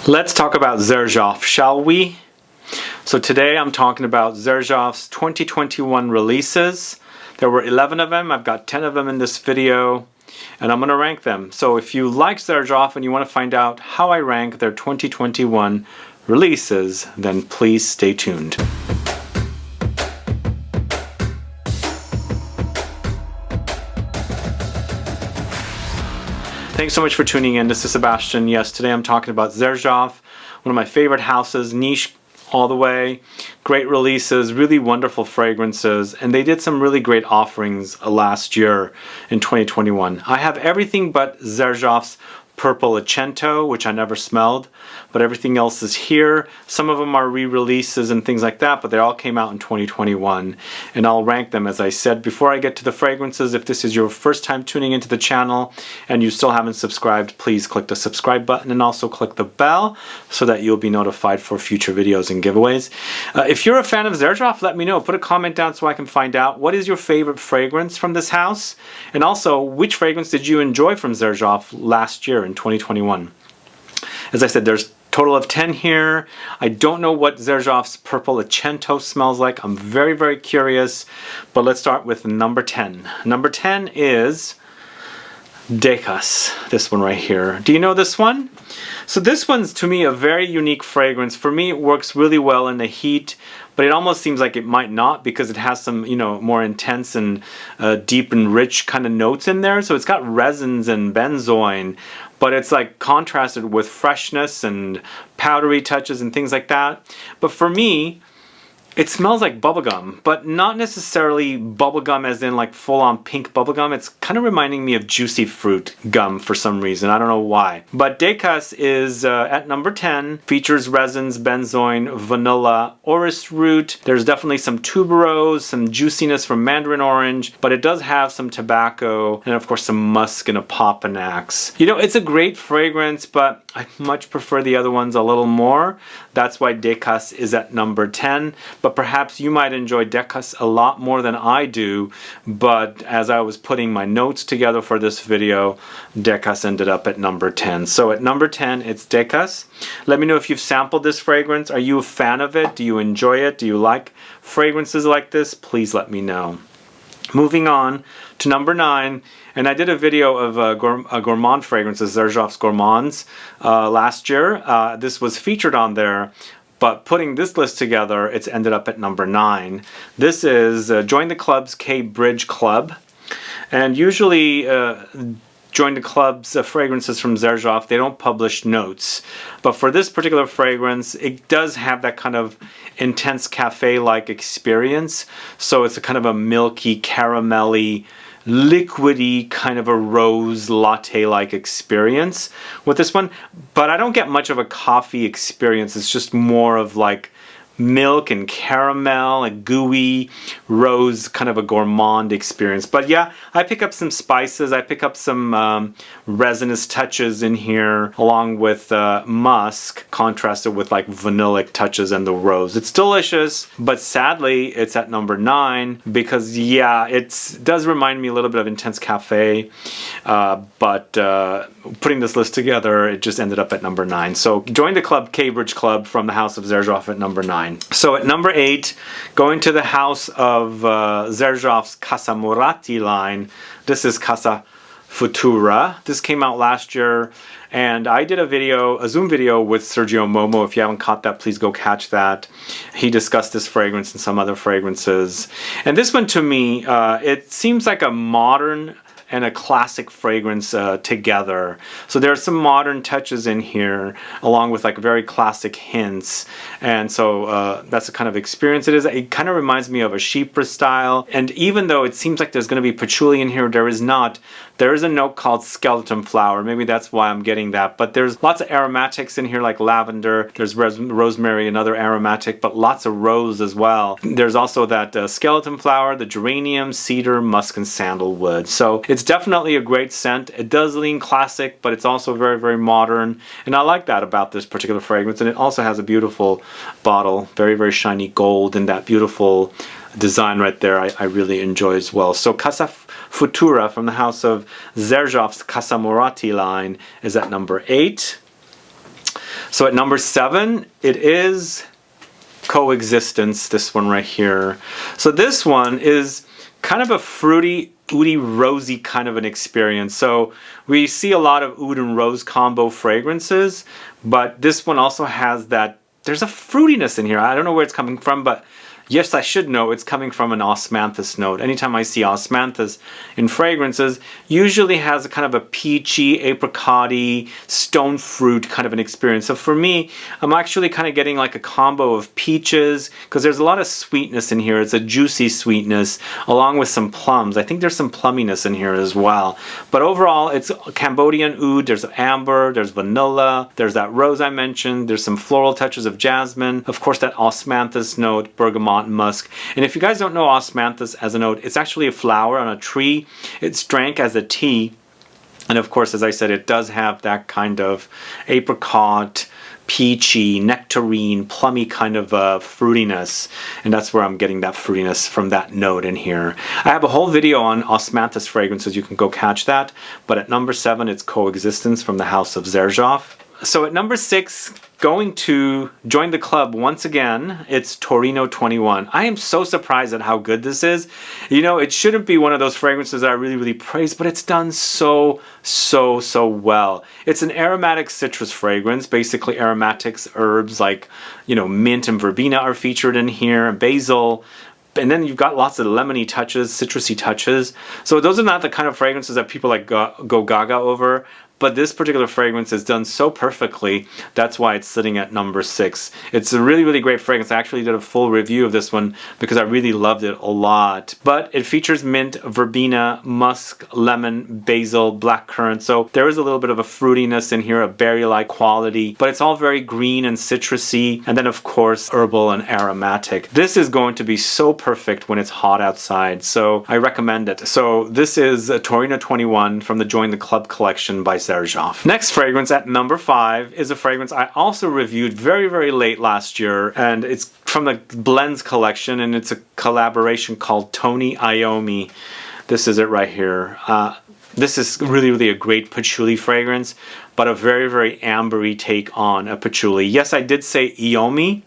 Let's talk about Xerjoff, shall we? So today I'm talking about Xerjoff's 2021 releases. There were 11 of them. I've got 10 of them in this video, and I'm going to rank them. So if you like Xerjoff and you want to find out how I rank their 2021 releases, then please stay tuned. Thanks so much for tuning in. This is Sebastian. Yes, today I'm talking about Xerjoff, one of my favorite houses, niche all the way, great releases, really wonderful fragrances, and they did some really great offerings last year in 2021. I have everything but Xerjoff's Purple ACCENTO, which I never smelled, but everything else is here. Some of them are re-releases and things like that, but they all came out in 2021, and I'll rank them as I said. Before I get to the fragrances, if this is your first time tuning into the channel and you still haven't subscribed, please click the subscribe button and also click the bell so that you'll be notified for future videos and giveaways. If you're a fan of Xerjoff, let me know. Put a comment down so I can find out what is your favorite fragrance from this house, and also which fragrance did you enjoy from Xerjoff last year in 2021. As I said, there's a total of 10 here. I don't know what Xerjoff's Purple ACCENTO smells like. I'm very, very curious, but let's start with number 10. Number 10 is Decas, this one right here. Do you know this one? So this one's, to me, a very unique fragrance. For me, it works really well in the heat, but it almost seems like it might not because it has some, more intense and deep and rich kind of notes in there. So it's got resins and benzoin, but it's like contrasted with freshness and powdery touches and things like that. But for me, it smells like bubblegum, but not necessarily bubblegum as in like full-on pink bubblegum. It's kind of reminding me of juicy fruit gum for some reason. I don't know why. But Decas is at number 10. Features resins, benzoin, vanilla, orris root. There's definitely some tuberose, some juiciness from mandarin orange, but it does have some tobacco and of course some musk and Opoponax. It's a great fragrance, but I much prefer the other ones a little more. That's why Decas is at number 10. But perhaps you might enjoy Decas a lot more than I do. But as I was putting my notes together for this video, Decas ended up at number 10. So at number 10, it's Decas. Let me know if you've sampled this fragrance. Are you a fan of it? Do you enjoy it? Do you like fragrances like this? Please let me know. Moving on to number 9, and I did a video of gourmand fragrances, Xerjoff's Gourmands, last year. This was featured on there, but putting this list together, it's ended up at number 9. This is Join the Club's K-Bridge Club, and usually Join the Club's fragrances from Xerjoff, they don't publish notes. But for this particular fragrance, it does have that kind of intense cafe-like experience. So it's a kind of a milky, caramelly, liquidy kind of a rose latte-like experience with this one. But I don't get much of a coffee experience. It's just more of like milk and caramel, a gooey rose, kind of a gourmand experience. But yeah, I pick up some spices. I pick up some resinous touches in here, along with musk, contrasted with like vanillic touches and the rose. It's delicious, but sadly, it's at number 9 because yeah, it does remind me a little bit of Intense Cafe. But putting this list together, it just ended up at number 9. So Join the Club, K-Bridge Club from the House of Xerjoff at number 9. So at number 8, going to the house of Xerjoff's CASAMORATI line, this is Casa Futura. This came out last year, and I did a Zoom video with Sergio Momo. If you haven't caught that, please go catch that. He discussed this fragrance and some other fragrances. And this one, to me, it seems like a modern and a classic fragrance together. So there are some modern touches in here, along with like very classic hints. And so that's the kind of experience it is. It kind of reminds me of a Chypre style. And even though it seems like there's going to be patchouli in here, there is not. There is a note called skeleton flower. Maybe that's why I'm getting that. But there's lots of aromatics in here like lavender. There's rosemary, another aromatic, but lots of rose as well. There's also that skeleton flower, the geranium, cedar, musk, and sandalwood. So it's definitely a great scent. It does lean classic, but it's also very, very modern. And I like that about this particular fragrance. And it also has a beautiful bottle, very, very shiny gold, and that beautiful design right there I really enjoy as well. So Casa Futura from the house of Xerjoff's CASAMORATI line is at number 8. So at number 7, it is Coexistence, this one right here. So this one is kind of a fruity, oudy, rosy kind of an experience. So we see a lot of oud and rose combo fragrances, but this one also has that, there's a fruitiness in here. I don't know where it's coming from, but yes, I should know it's coming from an Osmanthus note. Anytime I see Osmanthus in fragrances, usually has a kind of a peachy, apricot-y, stone fruit kind of an experience. So for me, I'm actually kind of getting like a combo of peaches, because there's a lot of sweetness in here. It's a juicy sweetness, along with some plums. I think there's some plumminess in here as well. But overall, it's Cambodian oud, there's amber, there's vanilla, there's that rose I mentioned, there's some floral touches of jasmine, of course that Osmanthus note, bergamot, musk. And if you guys don't know Osmanthus as a note, it's actually a flower on a tree. It's drank as a tea. And of course, as I said, it does have that kind of apricot, peachy, nectarine, plummy kind of fruitiness. And that's where I'm getting that fruitiness from that note in here. I have a whole video on Osmanthus fragrances. You can go catch that. But at number 7, it's Coexistence from the house of Xerjoff. So at number 6, going to join the club once again, it's Torino 21. I am so surprised at how good this is. You know, it shouldn't be one of those fragrances that I really praise, but it's done so well. It's an aromatic citrus fragrance. Basically aromatics, herbs like, you know, mint and verbena are featured in here, basil. And then you've got lots of lemony touches, citrusy touches. So those are not the kind of fragrances that people like go gaga over. But this particular fragrance is done so perfectly, that's why it's sitting at number 6. It's a really great fragrance. I actually did a full review of this one because I really loved it a lot. But it features mint, verbena, musk, lemon, basil, blackcurrant. So there is a little bit of a fruitiness in here, a berry-like quality, but it's all very green and citrusy. And then of course, herbal and aromatic. This is going to be so perfect when it's hot outside. So I recommend it. So this is Torino 21 from the Join the Club collection by Xerjoff. Next fragrance at number 5 is a fragrance I also reviewed very late last year, and it's from the Blends collection, and it's a collaboration called Tony IOMMI. This is it right here. This is really a great patchouli fragrance, but a very ambery take on a patchouli. Yes, I did say IOMMI,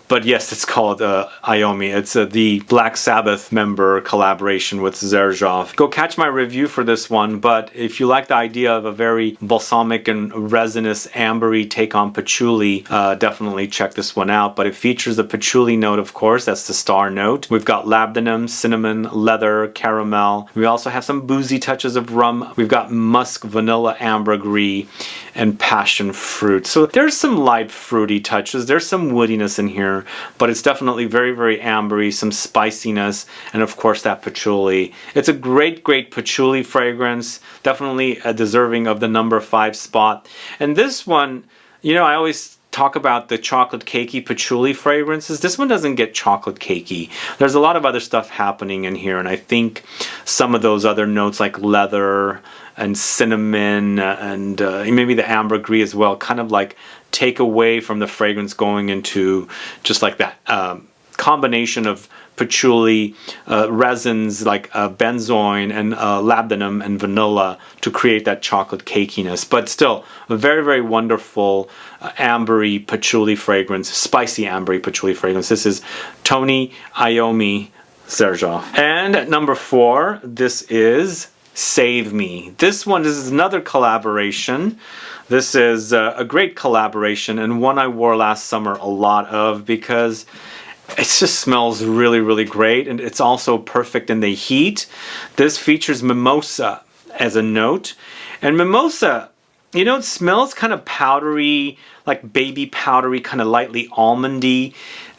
but yes, it's called IOMMI. It's the Black Sabbath member collaboration with Xerjoff. Go catch my review for this one, but if you like the idea of a very balsamic and resinous ambery take on patchouli, definitely check this one out. But it features the patchouli note, of course. That's the star note. We've got labdanum, cinnamon, leather, caramel. We also have some boozy touches of rum. We've got musk, vanilla, ambergris, and passion fruit. So there's some light fruity touches. There's some woodiness in here, but it's definitely very ambery, some spiciness, and of course that patchouli. It's a great patchouli fragrance, definitely deserving of the number 5 spot. And this one, you know, I always talk about the chocolate cakey patchouli fragrances. This one doesn't get chocolate cakey. There's a lot of other stuff happening in here, and I think some of those other notes like leather and cinnamon and maybe the ambergris as well, kind of like take away from the fragrance, going into just like that combination of patchouli, resins like benzoin and labdanum and vanilla to create that chocolate cakiness. But still, a very wonderful ambery patchouli fragrance, spicy ambery patchouli fragrance. This is Tony IOMMI Xerjoff. And at number 4, this is Save Me. This is another collaboration. This is a great collaboration, and one I wore last summer a lot of because it just smells really great, and it's also perfect in the heat. This features mimosa as a note, and mimosa, you know, it smells kind of powdery, like baby powdery, kind of lightly almondy.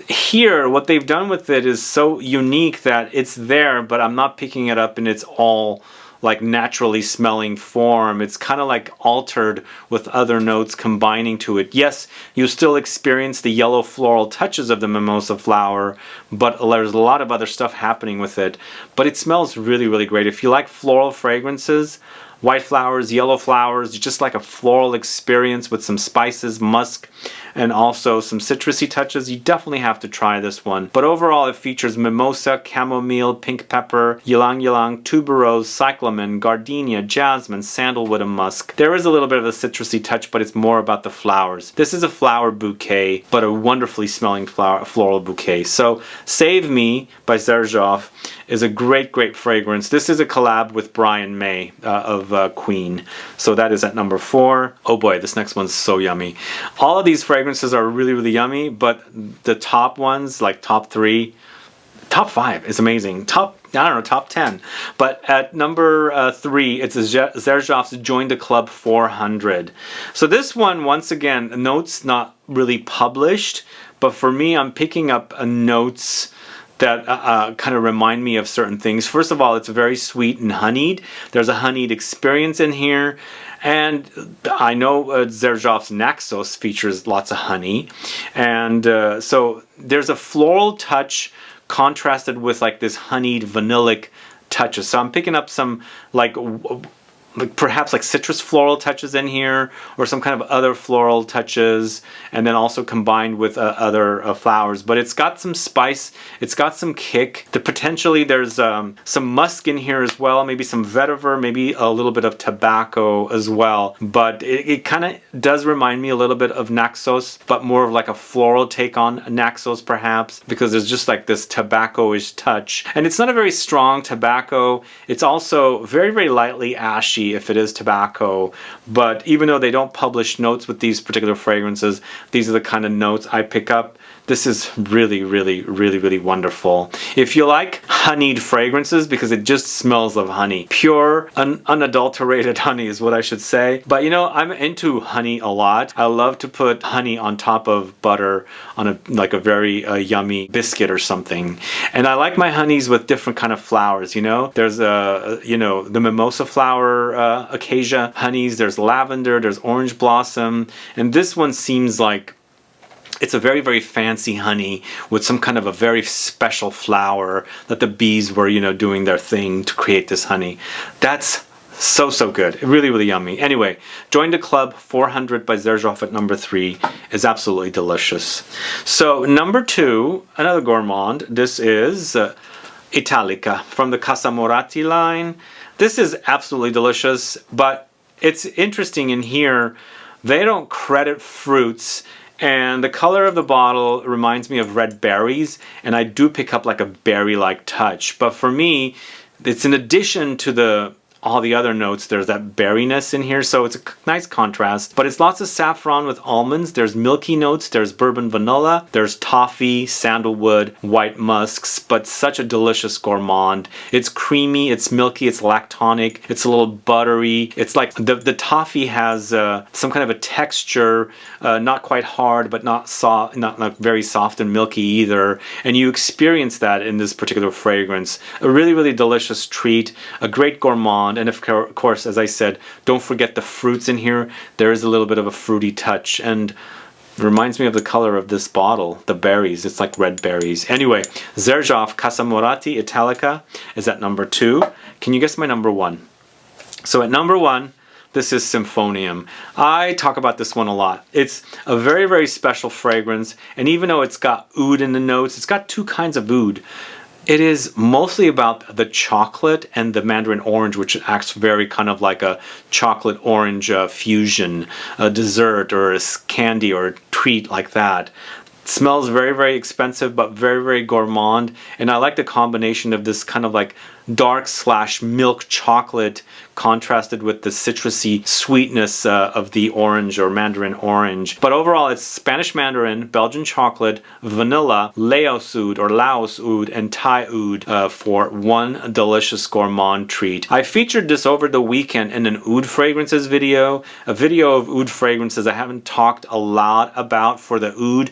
Here, what they've done with it is so unique that it's there, but I'm not picking it up in its all like naturally smelling form. It's kind of like altered with other notes combining to it. Yes, you still experience the yellow floral touches of the mimosa flower, but there's a lot of other stuff happening with it. But it smells really great. If you like floral fragrances, white flowers, yellow flowers, just like a floral experience with some spices, musk, and also some citrusy touches. You definitely have to try this one. But overall, it features mimosa, chamomile, pink pepper, ylang ylang, tuberose, cyclamen, gardenia, jasmine, sandalwood, and musk. There is a little bit of a citrusy touch, but it's more about the flowers. This is a flower bouquet, but a wonderfully smelling floral bouquet. So Save Me by Xerjoff is a great fragrance. This is a collab with Brian May of Queen. So that is at number 4. Oh boy, this next one's so yummy. All of these fragrances are really yummy, but the top ones, like top 3, top 5 is amazing. Top 10. But at number 3, it's Xerjoff's Join the Club 400. So this one, once again, notes not really published, but for me, I'm picking up notes that kind of remind me of certain things. First of all, it's very sweet and honeyed. There's a honeyed experience in here. And I know Xerjoff's Naxos features lots of honey. And so there's a floral touch contrasted with like this honeyed vanillic touches. So I'm picking up some like perhaps like citrus floral touches in here, or some kind of other floral touches, and then also combined with other flowers. But it's got some spice, it's got some kick. Potentially there's some musk in here as well, maybe some vetiver, maybe a little bit of tobacco as well. But it kind of does remind me a little bit of Naxos, but more of like a floral take on Naxos perhaps, because there's just like this tobacco-ish touch. And it's not a very strong tobacco. It's also very lightly ashy if it is tobacco, but even though they don't publish notes with these particular fragrances, these are the kind of notes I pick up. This is really wonderful. If you like honeyed fragrances, because it just smells of honey, pure, unadulterated honey is what I should say. But you know, I'm into honey a lot. I love to put honey on top of butter on a very yummy biscuit or something. And I like my honeys with different kind of flowers. You know, there's the mimosa flower acacia honeys. There's lavender. There's orange blossom. And this one seems like it's a very fancy honey with some kind of a very special flower that the bees were, doing their thing to create this honey. That's so good. Really yummy. Anyway, Join the Club 400 by Xerjoff at number 3 is absolutely delicious. So number 2, another gourmand. This is Italica from the CASAMORATI line. This is absolutely delicious, but it's interesting in here, they don't credit fruits. And the color of the bottle reminds me of red berries, and I do pick up like a berry-like touch. But for me, it's in addition to all the other notes, there's that berryness in here, so it's a nice contrast. But it's lots of saffron with almonds. There's milky notes, there's bourbon vanilla, there's toffee, sandalwood, white musks, but such a delicious gourmand. It's creamy, it's milky, it's lactonic, it's a little buttery. It's like the toffee has some kind of a texture, not quite hard, but not soft, not very soft and milky either. And you experience that in this particular fragrance. A really delicious treat, a great gourmand. And of course, as I said, don't forget the fruits in here. There is a little bit of a fruity touch, and it reminds me of the color of this bottle, the berries. It's like red berries. Anyway, Xerjoff CASAMORATI Italica is at number 2. Can you guess my number 1? So at number 1, this is Symphonium. I talk about this one a lot. It's a very special fragrance, and even though it's got oud in the notes, it's got 2 kinds of oud. It is mostly about the chocolate and the mandarin orange, which acts very kind of like a chocolate orange fusion, a dessert or a candy or a treat like that. It smells very expensive, but very gourmand. And I like the combination of this kind of like dark/milk chocolate contrasted with the citrusy sweetness of the orange or mandarin orange. But overall, it's Spanish mandarin, Belgian chocolate, vanilla, Laos oud or Laos oud, and Thai oud for one delicious gourmand treat. I featured this over the weekend in an oud fragrances video, a video of oud fragrances I haven't talked a lot about for the oud.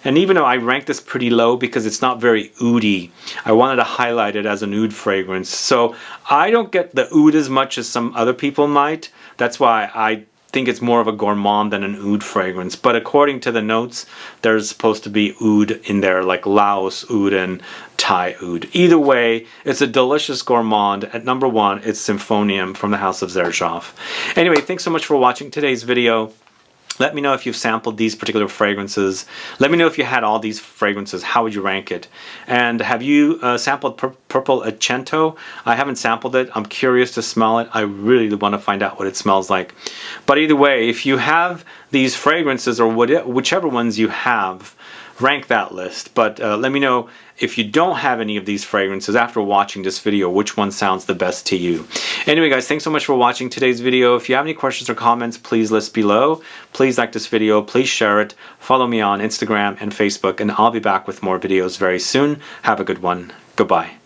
And even though I rank this pretty low because it's not very oudy, I wanted to highlight it as an oud fragrance. So I don't get the oud as much as some other people might. That's why I think it's more of a gourmand than an oud fragrance. But according to the notes, there's supposed to be oud in there, like Laos oud and Thai oud. Either way, it's a delicious gourmand. At number 1, it's Symphonium from the House of Xerjoff. Anyway, thanks so much for watching today's video. Let me know if you've sampled these particular fragrances. Let me know if you had all these fragrances. How would you rank it? And have you sampled Purple ACCENTO? I haven't sampled it. I'm curious to smell it. I really want to find out what it smells like. But either way, if you have these fragrances or whichever ones you have, rank that list. But let me know if you don't have any of these fragrances after watching this video, which one sounds the best to you. Anyway guys, thanks so much for watching today's video. If you have any questions or comments, please list below. Please like this video, please share it, follow me on Instagram and Facebook, and I'll be back with more videos very soon. Have a good one. Goodbye.